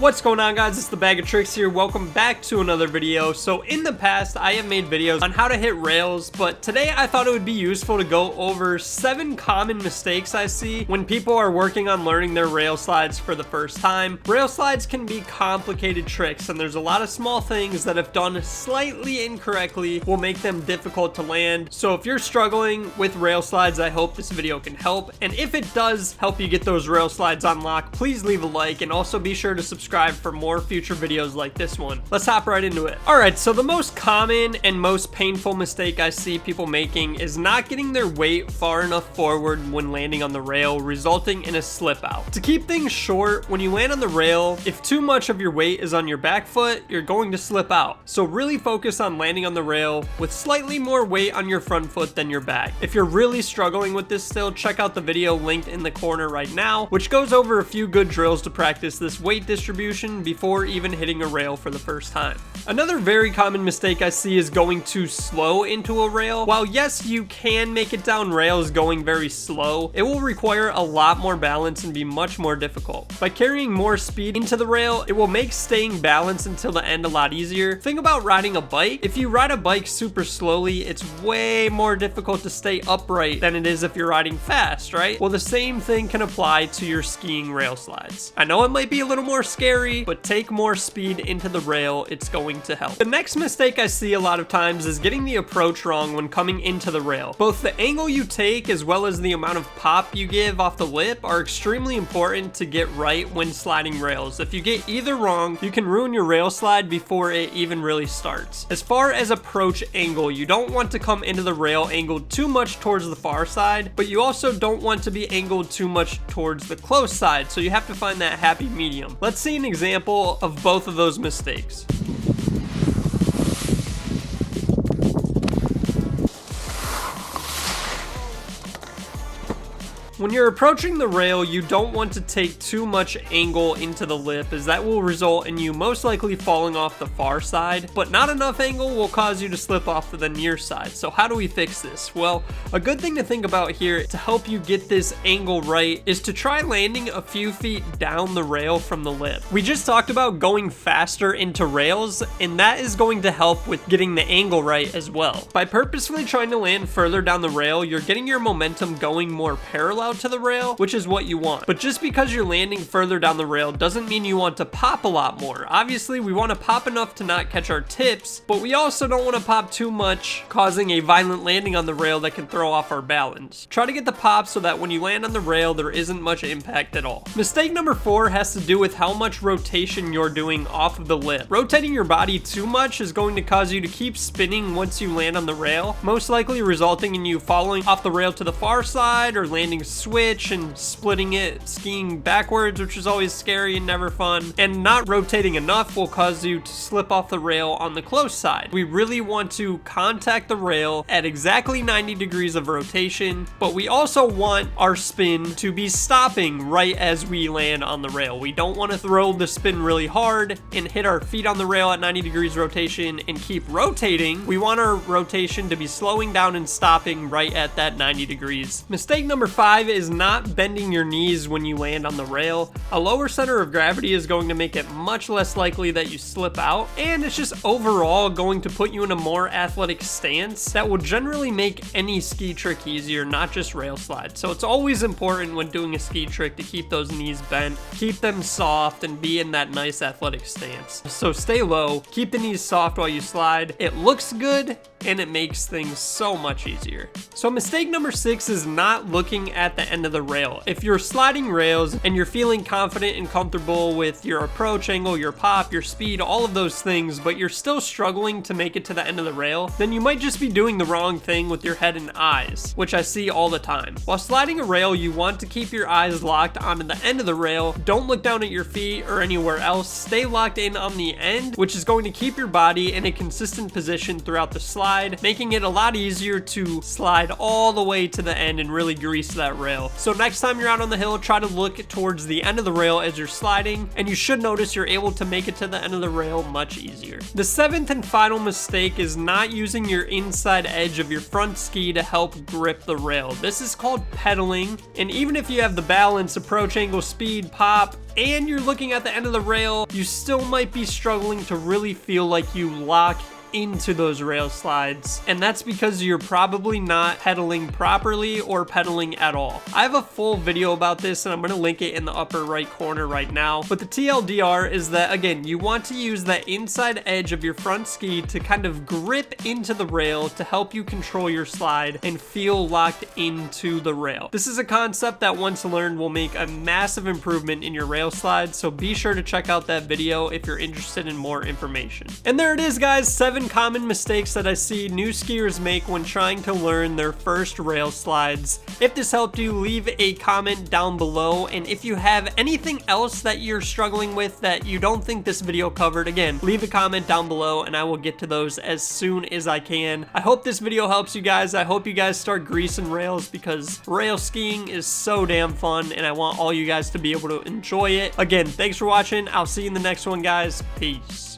What's going on, guys? It's the Bag of Tricks here. Welcome back to another video. So in the past, I have made videos on how to hit rails, but today I thought it would be useful to go over 7 common mistakes I see when people are working on learning their rail slides for the first time. Rail slides can be complicated tricks, and there's a lot of small things that if done slightly incorrectly will make them difficult to land. So if you're struggling with rail slides, I hope this video can help. And if it does help you get those rail slides on lock, please leave a like and also be sure to subscribe for more future videos like this one. Let's hop right into it. Alright, so the most common and most painful mistake I see people making is not getting their weight far enough forward when landing on the rail, resulting in a slip out. To keep things short, when you land on the rail, if too much of your weight is on your back foot, you're going to slip out. So really focus on landing on the rail with slightly more weight on your front foot than your back. If you're really struggling with this still, check out the video linked in the corner right now, which goes over a few good drills to practice this weight distribution before even hitting a rail for the first time. Another very common mistake I see is going too slow into a rail. While yes, you can make it down rails going very slow, it will require a lot more balance and be much more difficult. By carrying more speed into the rail, it will make staying balanced until the end a lot easier. Think about riding a bike. If you ride a bike super slowly, it's way more difficult to stay upright than it is if you're riding fast, right? Well, the same thing can apply to your skiing rail slides. I know it might be a little more scary, but take more speed into the rail, it's going to help. The next mistake I see a lot of times is getting the approach wrong when coming into the rail. Both the angle you take as well as the amount of pop you give off the lip are extremely important to get right when sliding rails. If you get either wrong, you can ruin your rail slide before it even really starts. As far as approach angle, you don't want to come into the rail angled too much towards the far side, but you also don't want to be angled too much towards the close side, so you have to find that happy medium. Let's see an example of both of those mistakes. When you're approaching the rail, you don't want to take too much angle into the lip, as that will result in you most likely falling off the far side, but not enough angle will cause you to slip off to the near side. So how do we fix this? Well, a good thing to think about here to help you get this angle right is to try landing a few feet down the rail from the lip. We just talked about going faster into rails, and that is going to help with getting the angle right as well. By purposefully trying to land further down the rail, you're getting your momentum going more parallel to the rail, which is what you want. But just because you're landing further down the rail doesn't mean you want to pop a lot more. Obviously, we want to pop enough to not catch our tips, but we also don't want to pop too much, causing a violent landing on the rail that can throw off our balance. Try to get the pop so that when you land on the rail, there isn't much impact at all. Mistake number 4 has to do with how much rotation you're doing off of the lip. Rotating your body too much is going to cause you to keep spinning once you land on the rail, most likely resulting in you falling off the rail to the far side or landing switch and splitting it, skiing backwards, which is always scary and never fun, and not rotating enough will cause you to slip off the rail on the close side. We really want to contact the rail at exactly 90 degrees of rotation, but we also want our spin to be stopping right as we land on the rail. We don't want to throw the spin really hard and hit our feet on the rail at 90 degrees rotation and keep rotating. We want our rotation to be slowing down and stopping right at that 90 degrees. Mistake number 5 is not bending your knees when you land on the rail. A lower center of gravity is going to make it much less likely that you slip out, and it's just overall going to put you in a more athletic stance that will generally make any ski trick easier, not just rail slide. So it's always important when doing a ski trick to keep those knees bent, keep them soft, and be in that nice athletic stance. So stay low, keep the knees soft while you slide. It looks good, and it makes things so much easier. So mistake number 6 is not looking at the end of the rail. If you're sliding rails and you're feeling confident and comfortable with your approach angle, your pop, your speed, all of those things, but you're still struggling to make it to the end of the rail, then you might just be doing the wrong thing with your head and eyes, which I see all the time. While sliding a rail, you want to keep your eyes locked onto the end of the rail. Don't look down at your feet or anywhere else. Stay locked in on the end, which is going to keep your body in a consistent position throughout the slide slide, making it a lot easier to slide all the way to the end and really grease that rail. So next time you're out on the hill, try to look towards the end of the rail as you're sliding, and you should notice you're able to make it to the end of the rail much easier. The seventh and final mistake is not using your inside edge of your front ski to help grip the rail. This is called pedaling, and even if you have the balance, approach angle, speed, pop, and you're looking at the end of the rail, you still might be struggling to really feel like you lock into those rail slides, and that's because you're probably not pedaling properly or pedaling at all. I have a full video about this and I'm going to link it in the upper right corner right now, but the TLDR is that, again, you want to use that inside edge of your front ski to kind of grip into the rail to help you control your slide and feel locked into the rail. This is a concept that once learned will make a massive improvement in your rail slides, so be sure to check out that video if you're interested in more information. And there it is, guys, 7 common mistakes that I see new skiers make when trying to learn their first rail slides. If this helped you, leave a comment down below, and if you have anything else that you're struggling with that you don't think this video covered, again, leave a comment down below and I will get to those as soon as I can. I hope this video helps you guys. I hope you guys start greasing rails because rail skiing is so damn fun and I want all you guys to be able to enjoy it. Again, thanks for watching. I'll see you in the next one, guys. Peace.